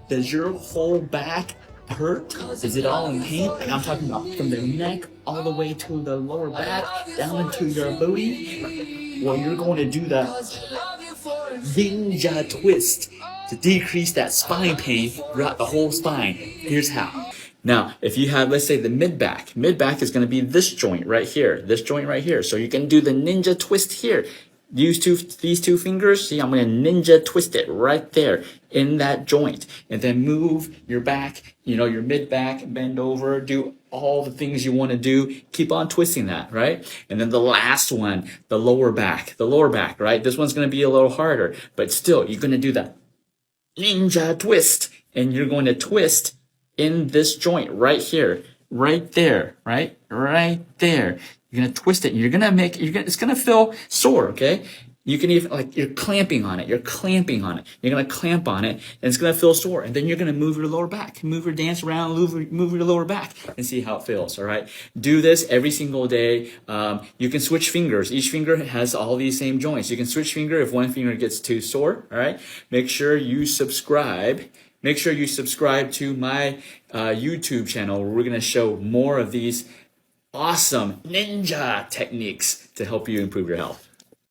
Does your whole back hurt? Is it all in pain? And I'm talking about from the neck all the way to the lower back, down into your booty. Well, you're going to do the ninja twist to decrease that spine pain throughout the whole spine. Here's how. Now, if you have, let's say, the mid-back is going to be this joint right here, So you can do the ninja twist here. Use these two fingers. See, I'm going to ninja twist it right there in that joint. And then move your back, your mid-back, bend over, do all the things you want to do. Keep on twisting that, right? And then the last one, the lower back, right? This one's going to be a little harder, but still, you're going to do the ninja twist. And you're going to twist in this joint right here, right there, right there. You're going to twist it and it's going to feel sore, okay? You can even, you're clamping on it. You're going to clamp on it and it's going to feel sore. And then you're going to move your lower back, dance around, move your lower back and see how it feels, all right? Do this every single day. You can switch fingers. Each finger has all these same joints. You can switch finger if one finger gets too sore, all right? Make sure you subscribe to my YouTube channel where we're going to show more of these awesome ninja techniques to help you improve your health.